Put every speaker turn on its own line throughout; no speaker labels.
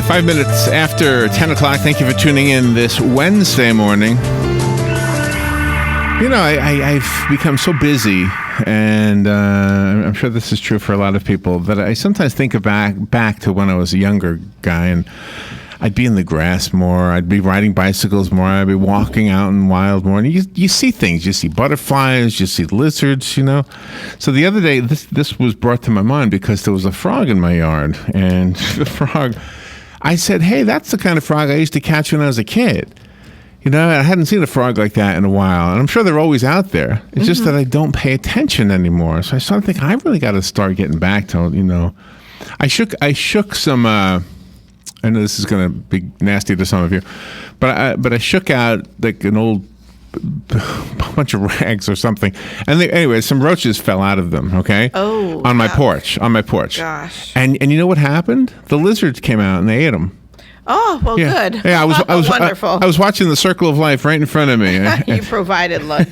5 minutes after 10 o'clock. Thank you for tuning in this Wednesday morning. You know, I've become so busy, and I'm sure this is true for a lot of people, that I sometimes think back to when I was a younger guy, and I'd be in the grass more, I'd be riding bicycles more, I'd be walking out in wild more, and you see things. You see butterflies, you see lizards, you know. So the other day, this was brought to my mind because there was a frog in my yard, and the frog, I said, hey, that's the kind of frog I used to catch when I was a kid. You know, I hadn't seen a frog like that in a while, and I'm sure they're always out there. It's just that I don't pay attention anymore. So I started thinking, I really got to start getting back to, you know, I shook some. I know this is going to be nasty to some of you, but I shook out like an old bunch of rags or something, and anyway, some roaches fell out of them. Okay, on my porch.
Gosh,
and you know what happened? The lizards came out and they ate them.
Oh, well,
yeah.
Good.
Yeah, I was
wonderful.
I was watching The Circle of Life right in front of me.
You provided lunch.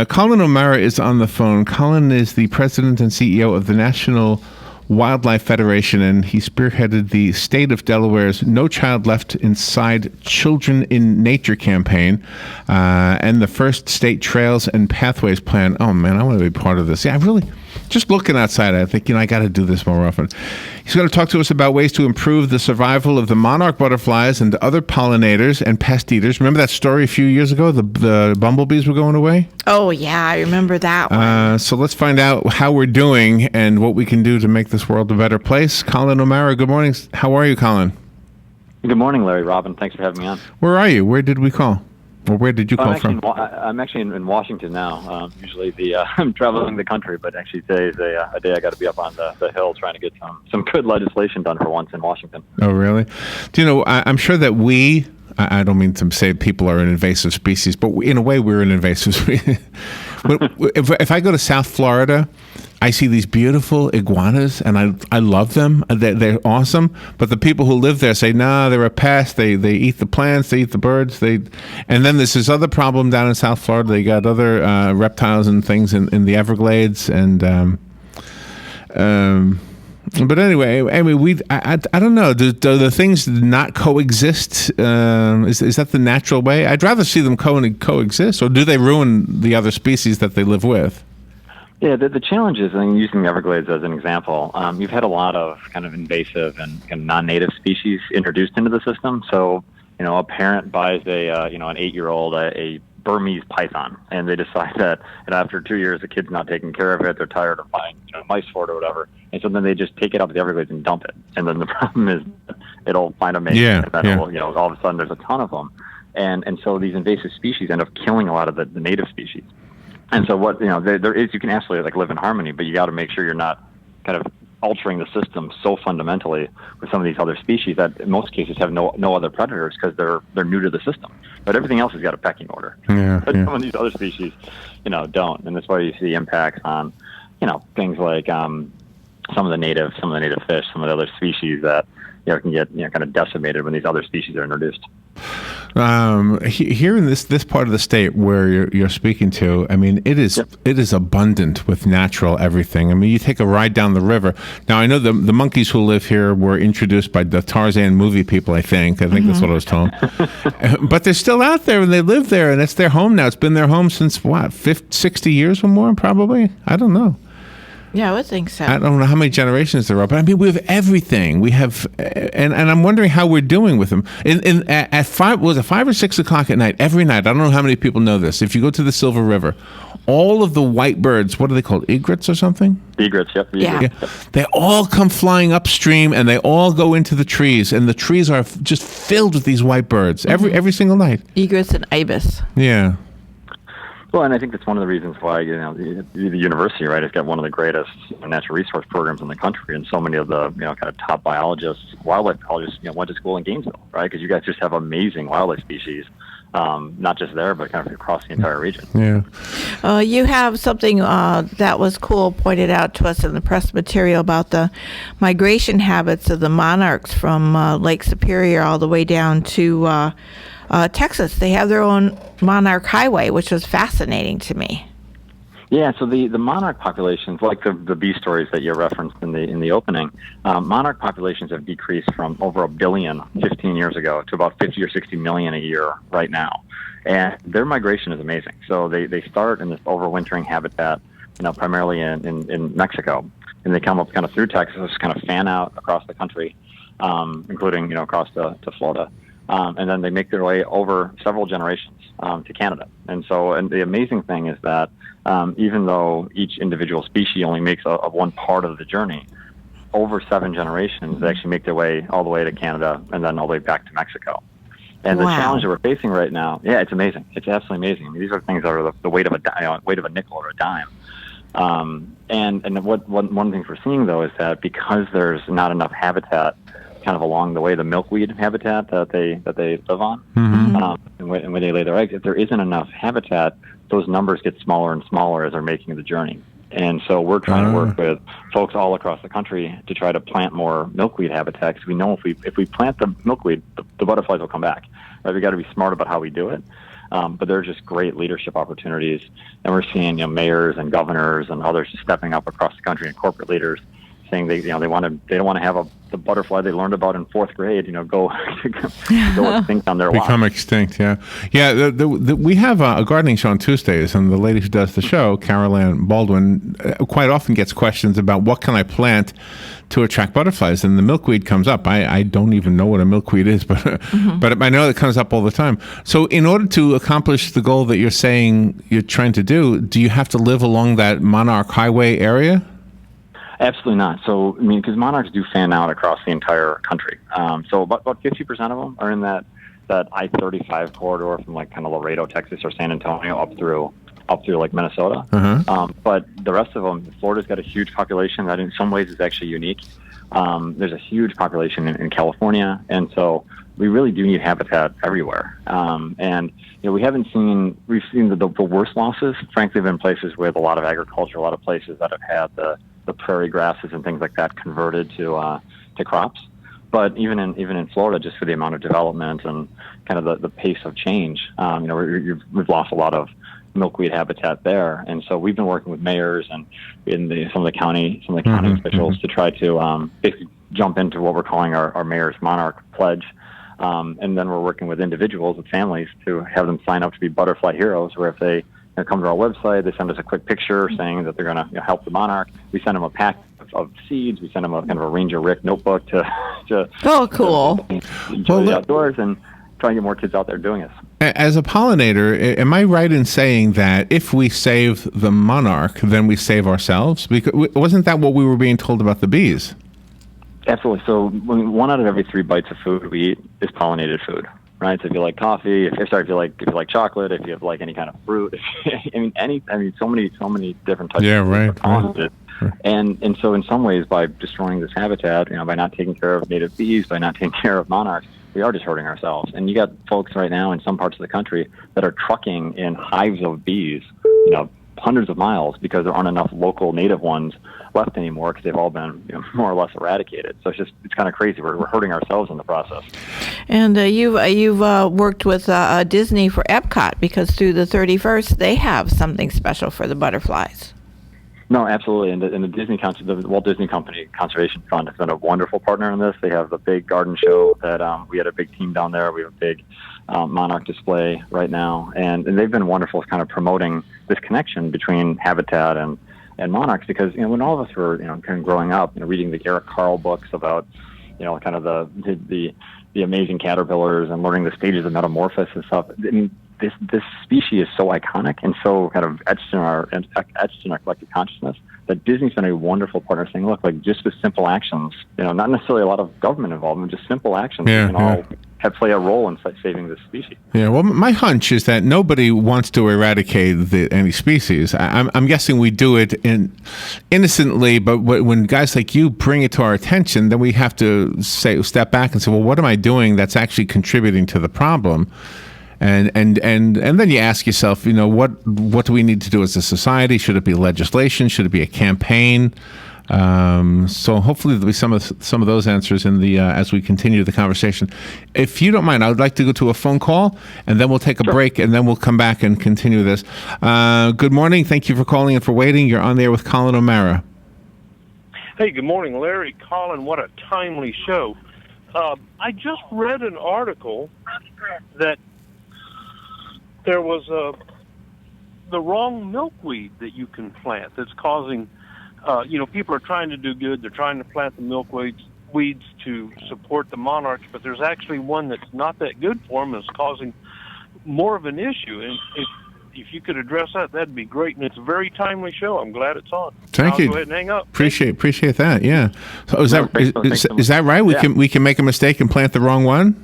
Collin O'Mara is on the phone. Collin is the president and CEO of the National Wildlife Federation, and he spearheaded the state of Delaware's No Child Left Inside Children in Nature campaign, and the first state trails and pathways plan. Oh, man, I want to be part of this. Yeah, I really, just looking outside, I think, you know, I got to do this more often. He's going to talk to us about ways to improve the survival of the monarch butterflies and other pollinators and pest eaters. Remember that story a few years ago? The bumblebees were going away?
Oh, yeah, I remember that one.
So let's find out how we're doing and what we can do to make this world a better place. Collin O'Mara, good morning. How are you, Collin?
Good morning, Larry, Robin. Thanks for having me on.
Where are you? Where did we call? Or where did you call from?
I'm actually in Washington now. Usually I'm traveling the country, but actually today is a day I got to be up on the Hill trying to get some good legislation done for once in Washington.
Oh, really? Do you know, I'm sure that I don't mean to say people are an invasive species, but in a way we're an invasive species. If I go to South Florida, I see these beautiful iguanas, and I love them. They're awesome. But the people who live there say, no, they're a pest. They eat the plants. They eat the birds. And then there's this other problem down in South Florida. They got other reptiles and things in the Everglades. And but anyway, I mean, I don't know. Do the things not coexist? Is that the natural way? I'd rather see them coexist, or do they ruin the other species that they live with?
Yeah, the challenge is, and using the Everglades as an example, you've had a lot of kind of invasive and kind of non-native species introduced into the system. So, you know, a parent buys an 8-year-old a Burmese python, and they decide that after 2 years the kid's not taking care of it, they're tired of buying mice for it or whatever, and so then they just take it up to the Everglades and dump it. And then the problem is it'll find a mate, and then all of a sudden there's a ton of them, and so these invasive species end up killing a lot of the native species. And so what there is, you can absolutely like live in harmony, but you got to make sure you're not kind of altering the system so fundamentally with some of these other species that in most cases have no other predators because they're new to the system. But everything else has got a pecking order. But some of these other species, don't, and that's why you see impacts on, things like some of the native fish, some of the other species that can get kind of decimated when these other species are introduced.
Here in this part of the state where you're speaking to, I mean, it is abundant with natural everything. I mean, you take a ride down the river. Now, I know the monkeys who live here were introduced by the Tarzan movie people, I think. That's what I was told. But they're still out there, and they live there, and it's their home now. It's been their home since, 60 years or more, probably? I don't know.
Yeah, I would think so.
I don't know how many generations there are, but I mean, we have everything. We have, and I'm wondering how we're doing with them. At 5 or 6 o'clock at night, every night, I don't know how many people know this. If you go to the Silver River, all of the white birds, what are they called? Egrets or something?
Egrets, yep.
Yeah.
They all come flying upstream, and they all go into the trees, and the trees are just filled with these white birds every single night.
Egrets and ibis.
Yeah.
Well, and I think that's one of the reasons why the university, right, has got one of the greatest natural resource programs in the country, and so many of the kind of top biologists, wildlife biologists, went to school in Gainesville, right? Because you guys just have amazing wildlife species, not just there, but kind of across the entire region.
Yeah.
You have something that was cool pointed out to us in the press material about the migration habits of the monarchs from Lake Superior all the way down to Texas. They have their own Monarch Highway, which was fascinating to me.
Yeah, so the monarch populations, like the bee stories that you referenced in the opening, monarch populations have decreased from over 1 billion 15 years ago to about 50 or 60 million a year right now, and their migration is amazing. So they start in this overwintering habitat, primarily in Mexico, and they come up kind of through Texas, kind of fan out across the country, including across to Florida, and then they make their way over several generations to Canada. And the amazing thing is that even though each individual species only makes a one part of the journey, over 7 generations, they actually make their way all the way to Canada and then all the way back to Mexico. And the challenge that we're facing right now, yeah, it's amazing. It's absolutely amazing. I mean, these are things that are the weight of a nickel or a dime. And one of the things we're seeing, though, is that because there's not enough habitat kind of along the way, the milkweed habitat that they live on, and when they lay their eggs, if there isn't enough habitat, those numbers get smaller and smaller as they're making the journey. And so we're trying to work with folks all across the country to try to plant more milkweed habitat, because we know if we plant the milkweed, the butterflies will come back. Right? We got to be smart about how we do it. But they're just great leadership opportunities, and we're seeing mayors and governors and others just stepping up across the country, and corporate leaders saying they don't want to have the butterfly they learned about in 4th grade go extinct on their watch.
Become extinct, yeah. We have a gardening show on Tuesdays, and the lady who does the show, Carol Ann Baldwin, quite often gets questions about what can I plant to attract butterflies, and the milkweed comes up. I don't even know what a milkweed is, but but I know it comes up all the time. So in order to accomplish the goal that you're saying you're trying to do you have to live along that Monarch Highway area?
Absolutely not. So, because monarchs do fan out across the entire country. So about 50% of them are in that I-35 corridor from kind of Laredo, Texas, or San Antonio up through like Minnesota. But the rest of them, Florida's got a huge population that in some ways is actually unique. There's a huge population in California, and so we really do need habitat everywhere. And we've seen the worst losses, frankly, have been places with a lot of agriculture, a lot of places that have had the prairie grasses and things like that converted to crops. But even in Florida, just for the amount of development and kind of the pace of change, we've lost a lot of milkweed habitat there. And so we've been working with mayors and some of the county officials to try to basically jump into what we're calling our mayor's Monarch Pledge. And then we're working with individuals and families to have them sign up to be butterfly heroes, where if they come to our website, they send us a quick picture saying that they're going to help the monarch. We send them a pack of seeds. We send them a kind of a Ranger Rick notebook to
cool.
enjoy the outdoors and try and get more kids out there doing this.
As a pollinator, am I right in saying that if we save the monarch, then we save ourselves? Because wasn't that what we were being told about the bees?
Absolutely. So 1 out of every 3 bites of food we eat is pollinated food. Right. So if you like coffee, if you like chocolate, if you like any kind of fruit, so many different types.
Yeah, right.
And so in some ways, by destroying this habitat, by not taking care of native bees, by not taking care of monarchs, we are just hurting ourselves. And you got folks right now in some parts of the country that are trucking in hives of bees, hundreds of miles, because there aren't enough local native ones left anymore, because they've all been more or less eradicated. So it's kind of crazy. We're hurting ourselves in the process.
And you've worked with Disney for Epcot, because through the 31st they have something special for the butterflies.
No, absolutely. And the Walt Disney Company Conservation Fund has been a wonderful partner in this. They have the big garden show that we had a big team down there. We have a big monarch display right now, and they've been wonderful kind of promoting this connection between habitat and monarchs, because when all of us were kind of growing up, reading the Eric Carle books about kind of the amazing caterpillars and learning the stages of metamorphosis and stuff. I mean, this species is so iconic and so kind of etched in our collective consciousness that Disney's been a wonderful partner, saying, look, just with simple actions, not necessarily a lot of government involvement, just simple actions, we can all play a role in saving this species.
Yeah, well, my hunch is that nobody wants to eradicate any species. I'm guessing we do it innocently, but when guys like you bring it to our attention, then we have to step back and say, well, what am I doing that's actually contributing to the problem? And then you ask yourself, what do we need to do as a society? Should it be legislation? Should it be a campaign? So hopefully there'll be some of those answers in the as we continue the conversation. If you don't mind, I would like to go to a phone call, and then we'll take a break, and then we'll come back and continue this. Good morning. Thank you for calling and for waiting. You're on there with Collin O'Mara.
Hey, good morning, Larry. Collin, what a timely show. I just read an article that there was the wrong milkweed that you can plant that's causing, people are trying to do good. They're trying to plant the milkweeds to support the monarchs, but there's actually one that's not that good for them and is causing more of an issue. And if you could address that, that'd be great. And it's a very timely show. I'm glad it's on.
Thank you.
Go ahead and hang up.
Appreciate that. Yeah. So is that right? We can make a mistake and plant the wrong one?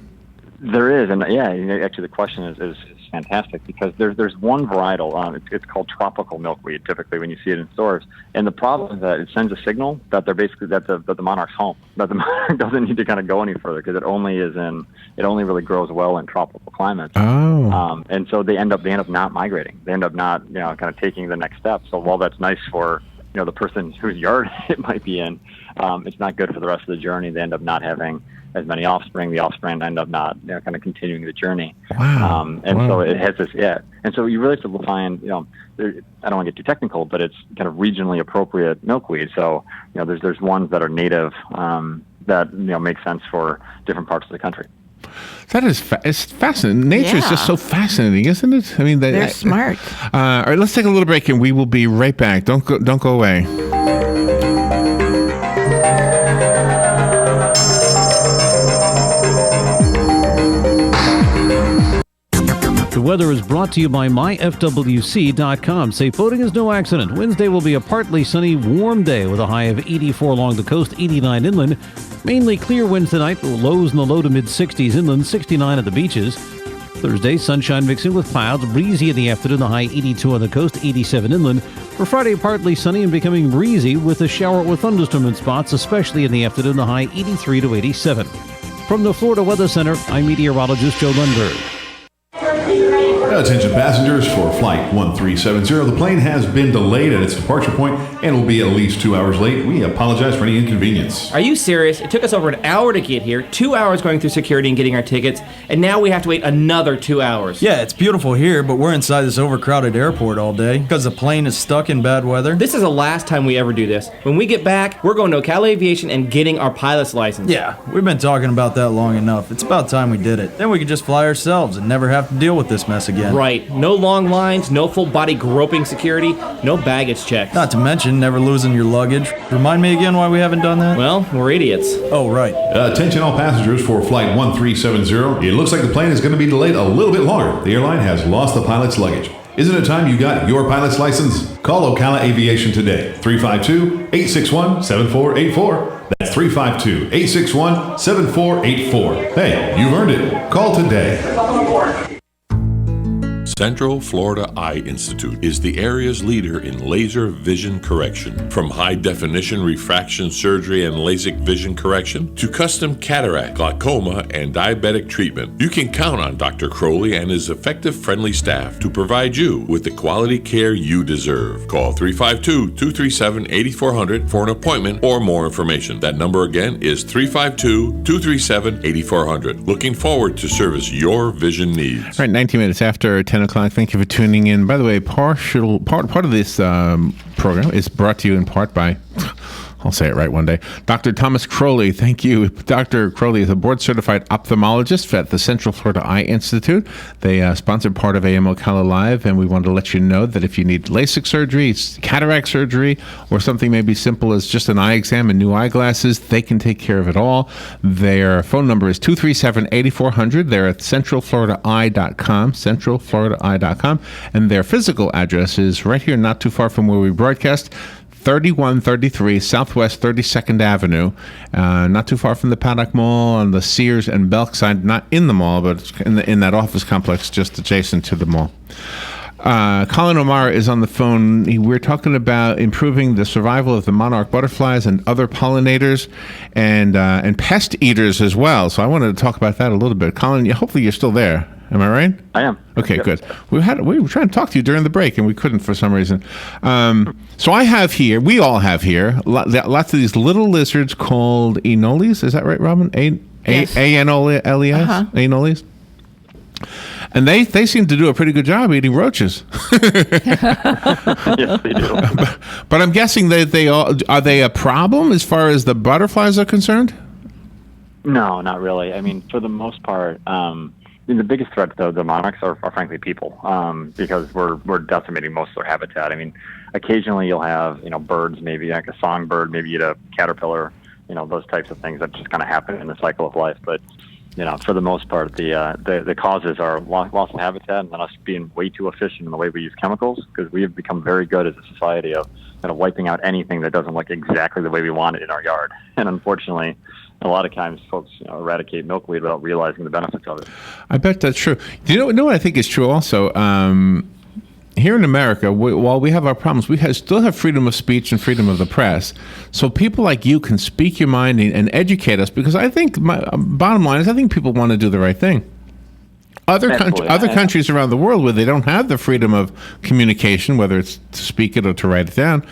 There is, and actually the question is fantastic because there's one varietal. It's called tropical milkweed. Typically, when you see it in stores, and the problem is that it sends a signal that they're basically that the monarch's home. That the monarch doesn't need to kind of go any further because it only really grows well in tropical climates.
Oh.
And so they end up not migrating. They end up not kind of taking the next step. So while that's nice for the person whose yard it might be in, it's not good for the rest of the journey. They end up not having as many offspring. The offspring end up not kind of continuing the journey.
Wow.
So it has this, and so you really have to find, I don't want to get too technical, but it's kind of regionally appropriate milkweed. So, there's ones that are native that, make sense for different parts of the country.
That is it's fascinating. Nature is just so fascinating, isn't it? I mean,
they're smart.
All right, let's take a little break, and we will be right back. Don't go away.
The weather is brought to you by myfwc.com. Safe boating is no accident. Wednesday will be a partly sunny, warm day with a high of 84 along the coast, 89 inland. Mainly clear Wednesday night, lows in the low to mid-60s inland, 69 at the beaches. Thursday, sunshine mixing with clouds, breezy in the afternoon, the high 82 on the coast, 87 inland. For Friday, partly sunny and becoming breezy with a shower or thunderstorm in spots, especially in the afternoon, the high 83 to 87. From the Florida Weather Center, I'm meteorologist Joe Lundberg.
Attention passengers for Flight 1370. The plane has been delayed at its departure point and will be at least 2 hours late. We apologize for any inconvenience.
Are you serious? It took us over an hour to get here, 2 hours going through security and getting our tickets, and now we have to wait another 2 hours.
Yeah, it's beautiful here, but we're inside this overcrowded airport all day because the plane is stuck in bad weather.
This is the last time we ever do this. When we get back, we're going to Cal Aviation and getting our pilot's license.
Yeah, we've been talking about that long enough. It's about time we did it. Then we could just fly ourselves and never have to deal with this mess again.
Right. No long lines, no full body groping security, no baggage checks.
Not to mention never losing your luggage. Remind me again why we haven't done that?
Well, we're idiots.
Oh, right.
Attention all passengers for Flight 1370. It looks like the plane is going to be delayed a little bit longer. The airline has lost the pilot's luggage. Isn't it time you got your pilot's license? Call Ocala Aviation today. 352-861-7484. That's 352-861-7484. Hey, you've earned it. Call today.
Central Florida Eye Institute is the area's leader in laser vision correction. From high-definition refraction surgery and LASIK vision correction to custom cataract, glaucoma, and diabetic treatment, you can count on Dr. Crowley and his effective, friendly staff to provide you with the quality care you deserve. Call 352-237-8400 for an appointment or more information. That number again is 352-237-8400. Looking forward to service your vision needs.
All right, 19 minutes after 10 o'clock. Thank you for tuning in. By the way, part of this program is brought to you in part by, I'll say it right one day, Dr. Thomas Crowley. Thank you. Dr. Crowley is a board-certified ophthalmologist at the Central Florida Eye Institute. They sponsored part of AM Ocala Live, and we wanted to let you know that if you need LASIK surgery, cataract surgery, or something maybe simple as just an eye exam and new eyeglasses, they can take care of it all. Their phone number is 237-8400. They're at centralfloridaeye.com, centralfloridaeye.com, and their physical address is right here, not too far from where we broadcast, 3133 Southwest 32nd Avenue, not too far from the Paddock Mall on the Sears and Belk side, not in the mall, but in that office complex just adjacent to the mall. Collin O'Mara is on the phone. We're talking about improving the survival of the monarch butterflies and other pollinators and pest eaters as well. So I wanted to talk about that a little bit. Collin, hopefully you're still there. Am I right?
I am.
Okay,
Yep.
good. We were trying to talk to you during the break, and we couldn't for some reason. So I have here, we all have here, lots of these little lizards called anoles. Is that right, Robin?
Yes.
A-N-O-L-E-S? Anoles? And they seem to do a pretty good job eating roaches.
Yes, they do.
But I'm guessing that are they a problem as far as the butterflies are concerned?
No, not really. I mean, for the most part, the biggest threat to the monarchs are frankly people, because we're decimating most of their habitat. I mean, occasionally you'll have birds, maybe like a songbird, maybe eat a caterpillar, those types of things that just kind of happen in the cycle of life. But for the most part, the causes are loss of habitat and then us being way too efficient in the way we use chemicals, because we have become very good as a society of kind of wiping out anything that doesn't look exactly the way we want it in our yard. And unfortunately, a lot of times folks eradicate milkweed without realizing the benefits of it.
I bet that's true. Do you know what I think is true also? Here in America, while we have our problems, we still have freedom of speech and freedom of the press. So people like you can speak your mind and educate us, because I think, bottom line is, I think people want to do the right thing. Other countries around the world where they don't have the freedom of communication, whether it's to speak it or to write it down,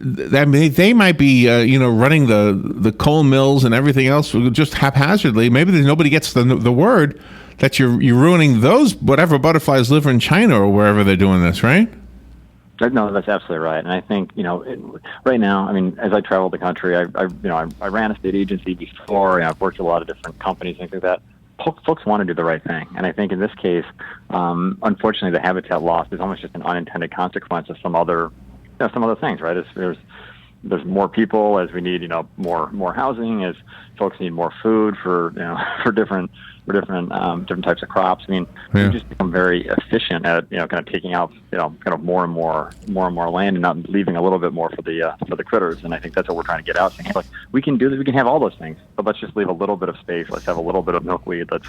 they might be running the coal mills and everything else just haphazardly. Maybe nobody gets the word that you're ruining those whatever butterflies live in China or wherever they're doing this, right?
No, that's absolutely right. And I think right now, I mean, as I travel the country, I ran a state agency before, and I've worked with a lot of different companies and things like that. Folks want to do the right thing, and I think in this case, unfortunately, the habitat loss is almost just an unintended consequence of some other things, right? There's more people, as we need, more housing, as folks need more food for different types of crops. I mean, we've just become very efficient at kind of taking out kind of more and more land and not leaving a little bit more for the critters. And I think that's what we're trying to get out. Saying, like, we can do this, we can have all those things, but let's just leave a little bit of space. Let's have a little bit of milkweed. Let's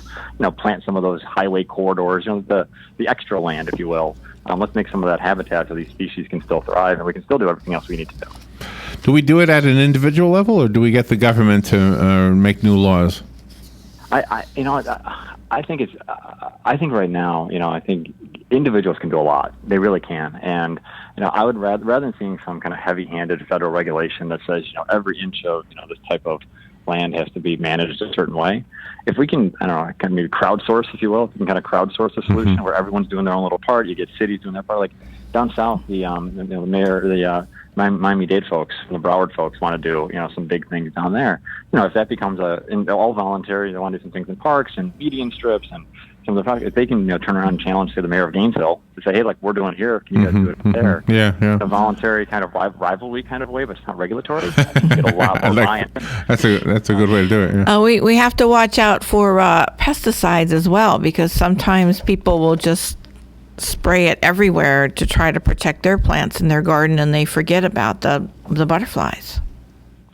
plant some of those highway corridors, the extra land, if you will. Let's make some of that habitat so these species can still thrive, and we can still do everything else we need to do.
Do we do it at an individual level, or do we get the government to make new laws?
I think right now, I think individuals can do a lot. They really can. And, I would rather than seeing some kind of heavy-handed federal regulation that says, every inch of, this type of land has to be managed a certain way. If we can, kind of maybe crowdsource, if you will, if we can kind of crowdsource a solution where everyone's doing their own little part, you get cities doing their part. Like down south, the mayor, the Miami-Dade folks, the Broward folks want to do, some big things down there. If that becomes all voluntary, they want to do some things in parks and median strips and some of the projects. If they can, turn around and challenge, say, the mayor of Gainesville to say, hey, like we're doing here, can you guys do it there?
Yeah.
A voluntary kind of rivalry kind of way, but it's not regulatory. I think get a lot more buy-in.
That's a good way to do it. Yeah.
We have to watch out for pesticides as well, because sometimes people will just spray it everywhere to try to protect their plants in their garden, and they forget about the butterflies.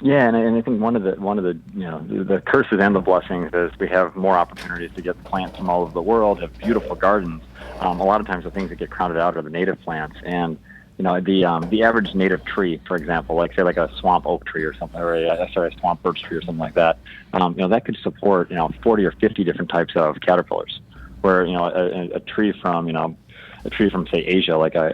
Yeah, and I think one of the curses and the blessings is we have more opportunities to get plants from all over the world, have beautiful gardens. A lot of times the things that get crowded out are the native plants, and the average native tree, for example, like a swamp oak tree or something, or a swamp birch tree or something like that, that could support 40 or 50 different types of caterpillars. Where a tree from say Asia, like a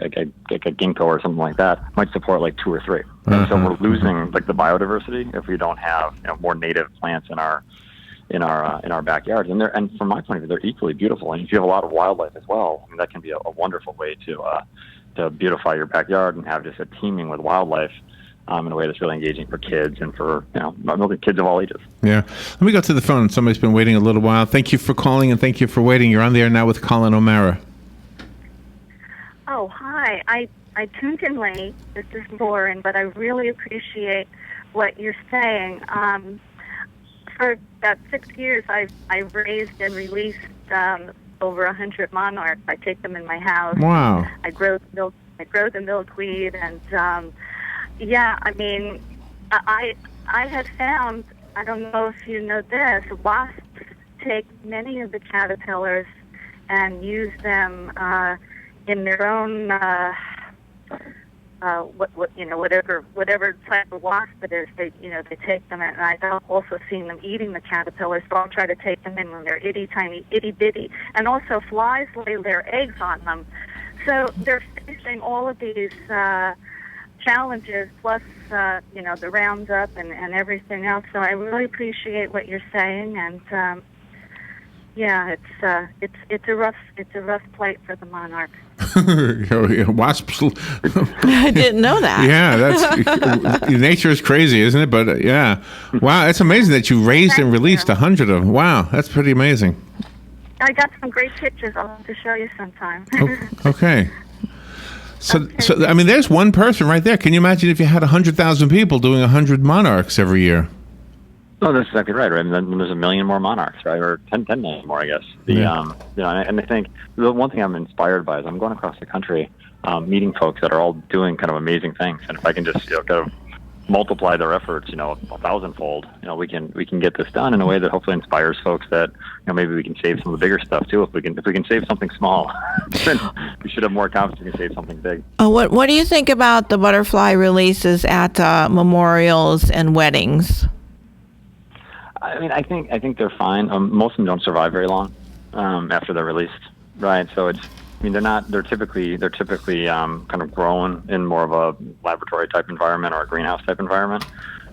ginkgo or something like that, might support like 2 or 3. And so we're losing like the biodiversity if we don't have more native plants in our backyards. And from my point of view, they're equally beautiful. And if you have a lot of wildlife as well, that can be a wonderful way to beautify your backyard and have just a teeming with wildlife. In a way that's really engaging for kids and for kids of all ages. Yeah.
Let me go to the phone. Somebody's been waiting a little while. Thank you for calling and thank you for waiting. You're on the air now with Collin O'Mara.
Oh, hi. I tuned in late. This is Lauren, but I really appreciate what you're saying. For about 6 years, I've raised and released over 100 monarchs. I take them in my house.
Wow.
I grow the milkweed, and yeah, I mean, I have found, I don't know if you know this, wasps take many of the caterpillars and use them in their own whatever type of wasp it is, they take them in. And I've also seen them eating the caterpillars, so I'll try to take them in when they're itty bitty. And also flies lay their eggs on them. So they're facing all of these challenges, plus the Roundup and everything else. So I really appreciate what you're saying, and it's a rough plight for the monarchs.
Wasps.
I didn't know that.
Yeah, that's nature is crazy, isn't it? But yeah, wow, it's amazing that you raised and released 100 of them. Wow, that's pretty amazing.
I got some great pictures. I'll have to show you sometime.
Okay. So I mean, there's one person right there. Can you imagine if you had 100,000 people doing 100 monarchs every year?
Oh, that's exactly right. I mean, then there's 1 million more monarchs, right, or 10 million more, I guess. And I think the one thing I'm inspired by is I'm going across the country, meeting folks that are all doing kind of amazing things, and if I can just kind of multiply their efforts, 1,000-fold, we can get this done in a way that hopefully inspires folks that maybe we can save some of the bigger stuff too. If we can save something small, then we should have more confidence we can save something big.
What do you think about the butterfly releases at memorials and weddings?
I mean, I think they're fine. Most of them don't survive very long after they're released, right? So they're typically kind of grown in more of a laboratory type environment or a greenhouse type environment,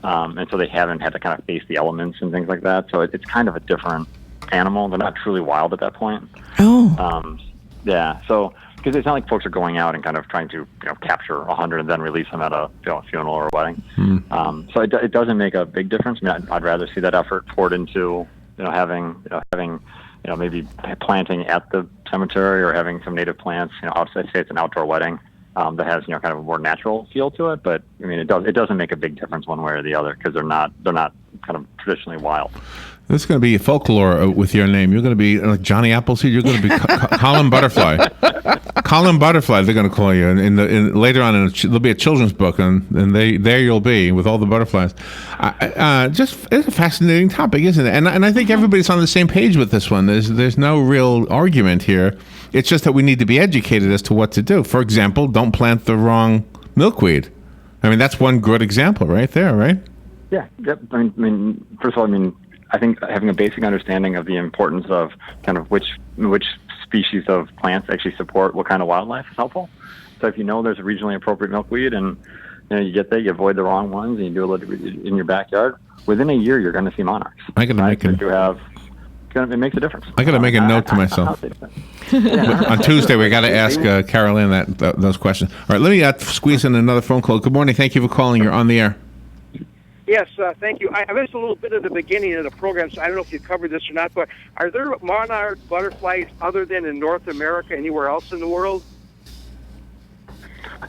and so they haven't had to kind of face the elements and things like that. So it's kind of a different animal. They're not truly wild at that point.
Oh.
Yeah. So because it's not like folks are going out and kind of trying to capture 100 and then release them at a funeral or a wedding. So it doesn't make a big difference. I mean, I'd rather see that effort poured into having maybe planting at the cemetery or having some native plants. Outside, say it's an outdoor wedding that has kind of a more natural feel to it. But I mean, it doesn't make a big difference one way or the other because they're not kind of traditionally wild.
This is going to be folklore with your name. You're going to be like Johnny Appleseed. You're going to be Collin Butterfly. Collin Butterfly. They're going to call you. And later on, there'll be a children's book, and there you'll be with all the butterflies. It's a fascinating topic, isn't it? And I think everybody's on the same page with this one. There's no real argument here. It's just that we need to be educated as to what to do. For example, don't plant the wrong milkweed. I mean, that's one good example right there, right?
Yeah. Yep. I mean, first of all, I think having a basic understanding of the importance of kind of which species of plants actually support what kind of wildlife is helpful. So if there's a regionally appropriate milkweed and you get there, you avoid the wrong ones, and you do a little in your backyard, within a year you're going to see monarchs. It makes a difference.
I got to make a note to myself. On Tuesday, we got to ask Carolyn those questions. All right, let me squeeze in another phone call. Good morning. Thank you for calling. You're on the air.
Yes, thank you. I missed a little bit of the beginning of the program, so I don't know if you covered this or not, but are there monarch butterflies other than in North America anywhere else in the world?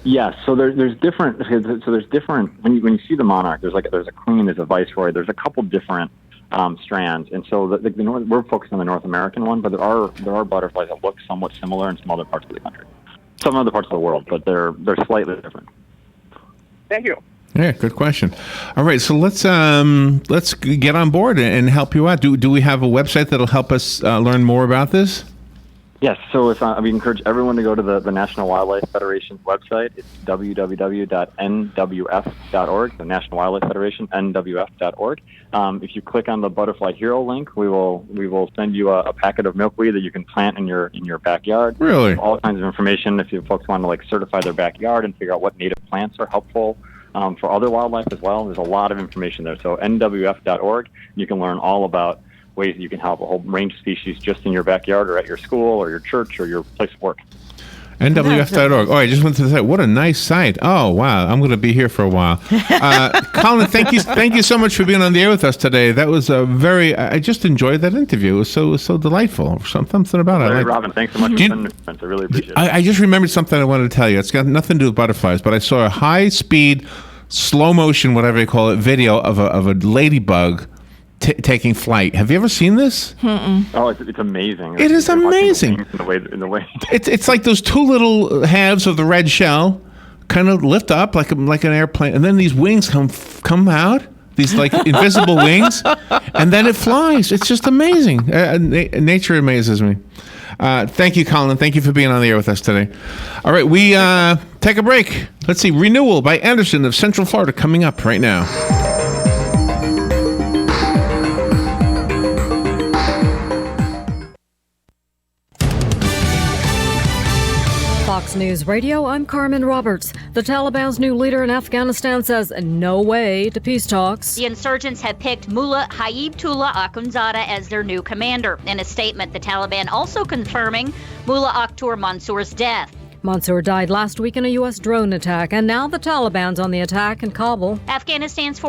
Yes, so there's different. So there's different when you see the monarch. There's a queen, there's a viceroy. There's a couple different strands, and so we're focused on the North American one, but there are butterflies that look somewhat similar in some other parts of the country, some other parts of the world, but they're slightly different.
Thank you.
Yeah, good question. All right, so let's get on board and help you out. Do we have a website that'll help us learn more about this?
Yes, so we encourage everyone to go to the National Wildlife Federation's website. It's www.nwf.org, the National Wildlife Federation, nwf.org. If you click on the Butterfly Hero link, we will send you a packet of milkweed that you can plant in your backyard.
Really?
All kinds of information if you folks want to certify their backyard and figure out what native plants are helpful for other wildlife as well. There's a lot of information there. So nwf.org, you can learn all about ways that you can help a whole range of species just in your backyard or at your school or your church or your place of work.
NWF.org. Oh, I just went to the site. What a nice site. Oh, wow. I'm going to be here for a while. Collin, thank you so much for being on the air with us today. That was I just enjoyed that interview. It was so delightful. Something about it.
Robin, thanks so much for spending the time. I really appreciate it.
I just remembered something I wanted to tell you. It's got nothing to do with butterflies, but I saw a high-speed, slow-motion, whatever you call it, video of a ladybug taking flight. Have you ever seen this?
Mm-mm.
Oh, it's amazing.
It is amazing.
In the way.
It's like those two little halves of the red shell kind of lift up like an airplane, and then these wings come out, these like invisible wings, and then it flies. It's just amazing. Nature amazes me. Thank you, Collin. Thank you for being on the air with us today. All right, Take a break. Let's see. Renewal by Anderson of Central Florida coming up right now.
Fox News Radio, I'm Carmen Roberts. The Taliban's new leader in Afghanistan says no way to peace talks.
The insurgents have picked Mullah Haibullah Akhundzada as their new commander. In a statement, the Taliban also confirming Mullah Akhtar Mansour's death.
Mansour died last week in a U.S. drone attack, and now the Taliban's on the attack in Kabul.
Afghanistan's